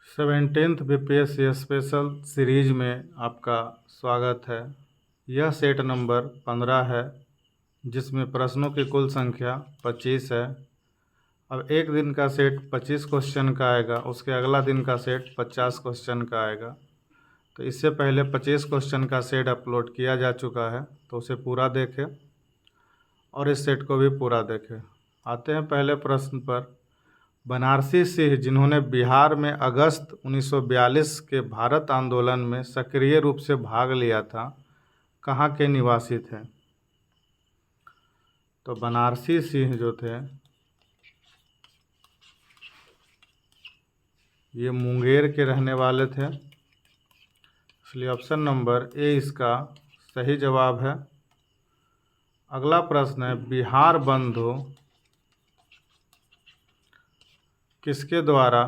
17th BPSC special series में आपका स्वागत है। यह सेट नंबर 15 है, जिसमें प्रश्नों की कुल संख्या 25 है। अब एक दिन का सेट 25 क्वेश्चन का आएगा, उसके अगला दिन का सेट 50 क्वेश्चन का आएगा। तो इससे पहले 25 क्वेश्चन का सेट अपलोड किया जा चुका है, तो उसे पूरा देखें और इस सेट को भी पूरा देखें। आते हैं पहले प्रश्न पर। बनारसी सिंह, जिन्होंने बिहार में अगस्त 1942 के भारत आंदोलन में सक्रिय रूप से भाग लिया था, कहाँ के निवासी थे? तो बनारसी सिंह जो थे ये मुंगेर के रहने वाले थे, इसलिए ऑप्शन नंबर ए इसका सही जवाब है। अगला प्रश्न है, बिहार बंधु किसके द्वारा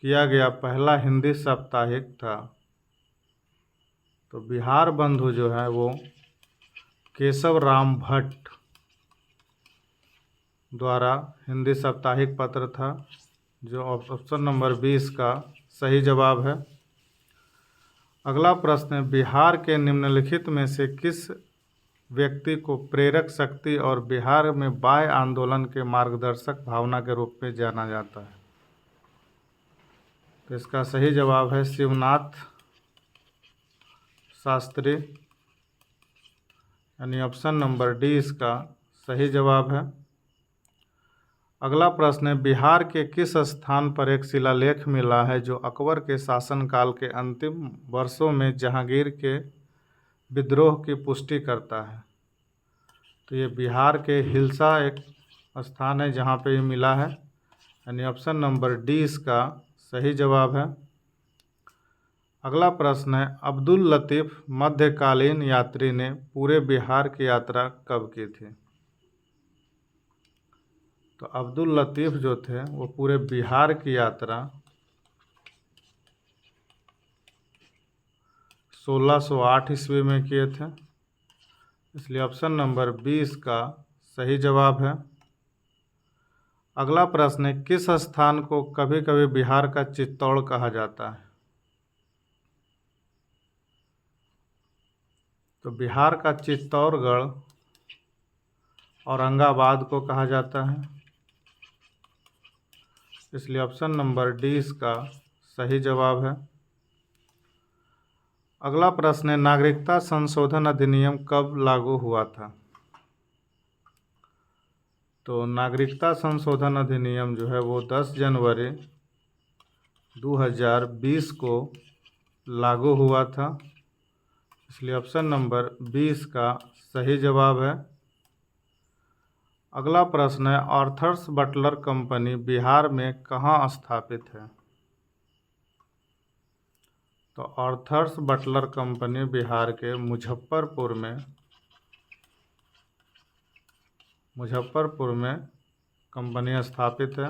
किया गया पहला हिंदी साप्ताहिक था? तो बिहार बंधु जो है वो केशव राम भट्ट द्वारा हिंदी साप्ताहिक पत्र था, जो ऑप्शन नंबर 20 का सही जवाब है। अगला प्रश्न है, बिहार के निम्नलिखित में से किस व्यक्ति को प्रेरक शक्ति और बिहार में बाह्य आंदोलन के मार्गदर्शक भावना के रूप में जाना जाता है? तो इसका सही जवाब है शिवनाथ शास्त्री, यानी ऑप्शन नंबर डी इसका सही जवाब है। अगला प्रश्न है, बिहार के किस स्थान पर एक शिलालेख मिला है जो अकबर के शासनकाल के अंतिम वर्षों में जहांगीर के विद्रोह की पुष्टि करता है? तो ये बिहार के हिलसा एक स्थान है जहाँ पे ये मिला है, यानी ऑप्शन नंबर डी इसका सही जवाब है। अगला प्रश्न है, अब्दुल लतीफ़ मध्यकालीन यात्री ने पूरे बिहार की यात्रा कब की थी? तो अब्दुल लतीफ़ जो थे वो पूरे बिहार की यात्रा 1608 ईस्वी में किए थे, इसलिए ऑप्शन नंबर 20 का सही जवाब है। अगला प्रश्न है, किस स्थान को कभी कभी बिहार का चित्तौड़ कहा जाता है? तो बिहार का चित्तौड़गढ़ औरंगाबाद को कहा जाता है, इसलिए ऑप्शन नंबर डी इसका सही जवाब है। अगला प्रश्न है, नागरिकता संशोधन अधिनियम कब लागू हुआ था? तो नागरिकता संशोधन अधिनियम जो है वो 10 जनवरी 2020 को लागू हुआ था, इसलिए ऑप्शन नंबर 20 का सही जवाब है। अगला प्रश्न है, आर्थर्स बटलर कंपनी बिहार में कहाँ स्थापित है? तो आर्थर्स बटलर कंपनी बिहार के मुजफ्फरपुर में कंपनी स्थापित है,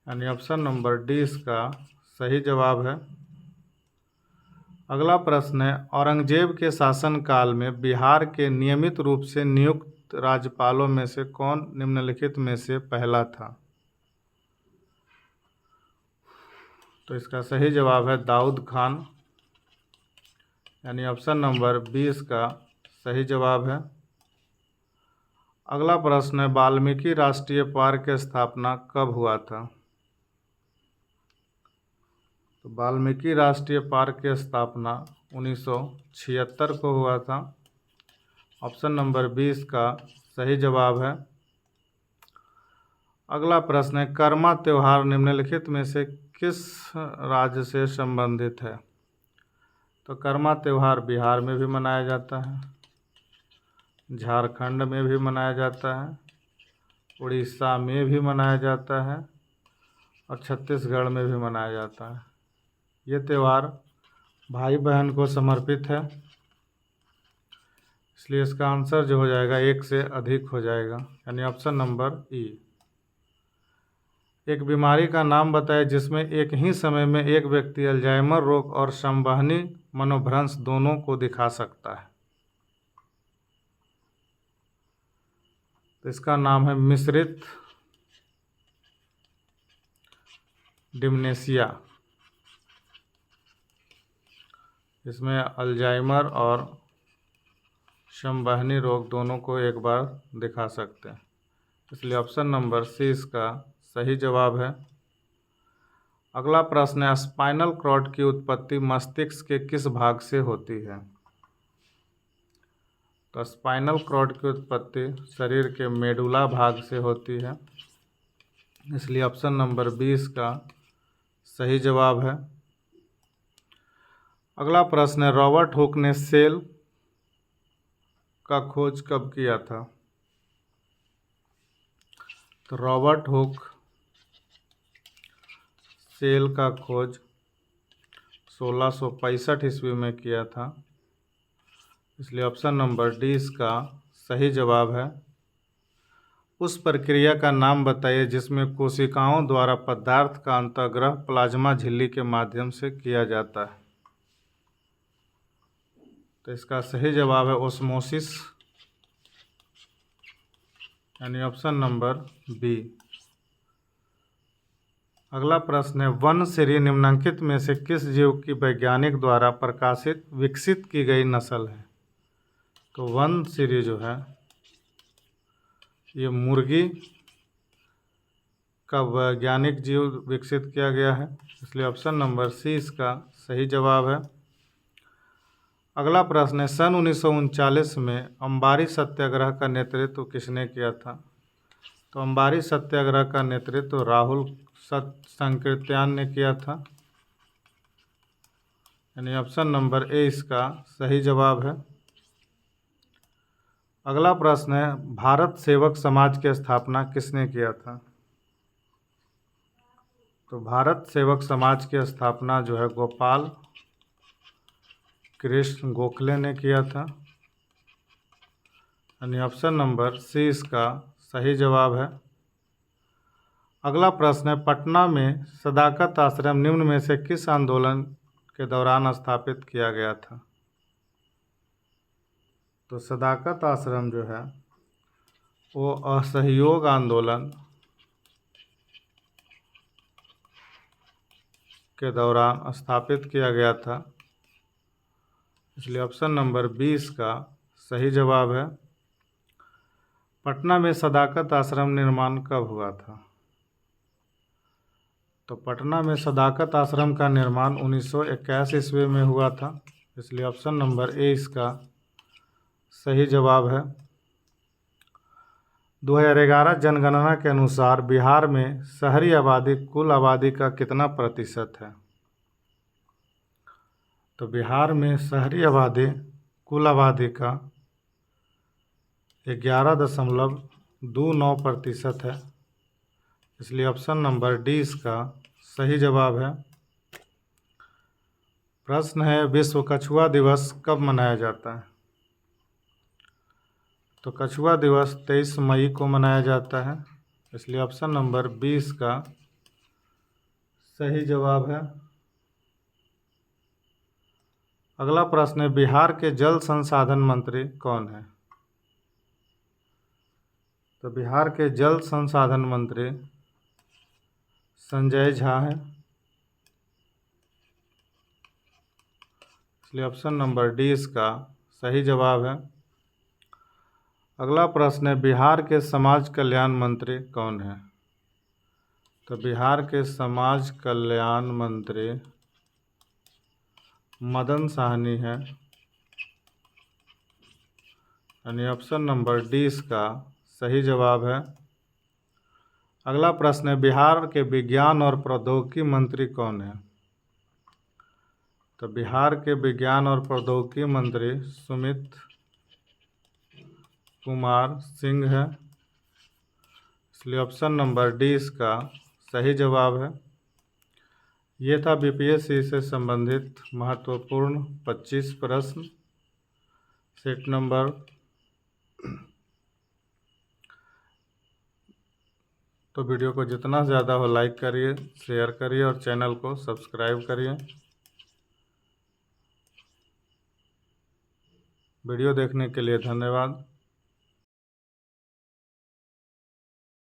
यानी ऑप्शन नंबर डी इसका सही जवाब है। अगला प्रश्न है, औरंगजेब के शासनकाल में बिहार के नियमित रूप से नियुक्त राज्यपालों में से कौन निम्नलिखित में से पहला था? तो इसका सही जवाब है दाऊद खान, यानी ऑप्शन नंबर 20 का सही जवाब है। अगला प्रश्न है, वाल्मीकि राष्ट्रीय पार्क की स्थापना कब हुआ था? तो वाल्मीकि राष्ट्रीय पार्क की स्थापना 1976 को हुआ था, ऑप्शन नंबर 20 का सही जवाब है। अगला प्रश्न है, कर्मा त्यौहार निम्नलिखित में से किस राज्य से संबंधित है? तो कर्मा त्यौहार बिहार में भी मनाया जाता है, झारखंड में भी मनाया जाता है, उड़ीसा में भी मनाया जाता है और छत्तीसगढ़ में भी मनाया जाता है। ये त्यौहार भाई बहन को समर्पित है, इसलिए इसका आंसर जो हो जाएगा 1 से अधिक हो जाएगा, यानी ऑप्शन नंबर ई। एक बीमारी का नाम बताएं जिसमें एक ही समय में एक व्यक्ति अल्जाइमर रोग और संवहनी मनोभ्रंश दोनों को दिखा सकता है। तो इसका नाम है मिश्रित डिमेंशिया। इसमें अल्जाइमर और संवहनी रोग दोनों को एक बार दिखा सकते हैं, इसलिए ऑप्शन नंबर सी इसका सही जवाब है। अगला प्रश्न है, स्पाइनल कॉर्ड की उत्पत्ति मस्तिष्क के किस भाग से होती है? तो स्पाइनल कॉर्ड की उत्पत्ति शरीर के मेडुला भाग से होती है, इसलिए ऑप्शन नंबर 20 का सही जवाब है। अगला प्रश्न है, रॉबर्ट हुक ने सेल का खोज कब किया था? तो रॉबर्ट हुक सेल का खोज 1665 ईस्वी में किया था, इसलिए ऑप्शन नंबर डी इसका सही जवाब है। उस प्रक्रिया का नाम बताइए जिसमें कोशिकाओं द्वारा पदार्थ का अंतर्ग्रह प्लाज्मा झिल्ली के माध्यम से किया जाता है। तो इसका सही जवाब है ओस्मोसिस, यानी ऑप्शन नंबर बी। अगला प्रश्न है, वन सीरी निम्नलिखित में से किस जीव की वैज्ञानिक द्वारा प्रकाशित विकसित की गई नस्ल है? तो वन सीरी जो है ये मुर्गी का वैज्ञानिक जीव विकसित किया गया है, इसलिए ऑप्शन नंबर सी इसका सही जवाब है। अगला प्रश्न है, सन 1939 में अंबारी सत्याग्रह का नेतृत्व किसने किया था? तो अंबारी सत्याग्रह का नेतृत्व राहुल संकीर्त्यान ने किया था, यानी ऑप्शन नंबर ए इसका सही जवाब है। अगला प्रश्न है, भारत सेवक समाज की स्थापना किसने किया था? तो भारत सेवक समाज की स्थापना जो है गोपाल कृष्ण गोखले ने किया था, यानी ऑप्शन नंबर सी इसका सही जवाब है। अगला प्रश्न है, पटना में सदाकत आश्रम निम्न में से किस आंदोलन के दौरान स्थापित किया गया था? तो सदाकत आश्रम जो है वो असहयोग आंदोलन के दौरान स्थापित किया गया था, इसलिए ऑप्शन नंबर 20 का सही जवाब है। पटना में सदाकत आश्रम निर्माण कब हुआ था? तो पटना में सदाकत आश्रम का निर्माण 1921 ईस्वी में हुआ था, इसलिए ऑप्शन नंबर ए इसका सही जवाब है। 2011 जनगणना के अनुसार बिहार में शहरी आबादी कुल आबादी का कितना प्रतिशत है? तो बिहार में शहरी आबादी कुल आबादी का 11.29% है, इसलिए ऑप्शन नंबर डी इसका सही जवाब है। प्रश्न है, विश्व कछुआ दिवस कब मनाया जाता है? तो कछुआ दिवस 23 मई को मनाया जाता है, इसलिए ऑप्शन नंबर 20 का सही जवाब है। अगला प्रश्न है, बिहार के जल संसाधन मंत्री कौन है? तो बिहार के जल संसाधन मंत्री संजय झा है, इसलिए ऑप्शन नंबर डी इसका सही जवाब है। अगला प्रश्न है, बिहार के समाज कल्याण मंत्री कौन है? तो बिहार के समाज कल्याण मंत्री मदन साहनी है, यानी ऑप्शन नंबर डी इसका सही जवाब है। अगला प्रश्न है, बिहार के विज्ञान और प्रौद्योगिकी मंत्री कौन है? तो बिहार के विज्ञान और प्रौद्योगिकी मंत्री सुमित कुमार सिंह है, इसलिए ऑप्शन नंबर डी इसका सही जवाब है। ये था बीपीएससी से संबंधित महत्वपूर्ण 25 प्रश्न। सेट नंबर तो वीडियो को जितना ज़्यादा हो लाइक करिए, शेयर करिए और चैनल को सब्सक्राइब करिए। वीडियो देखने के लिए धन्यवाद।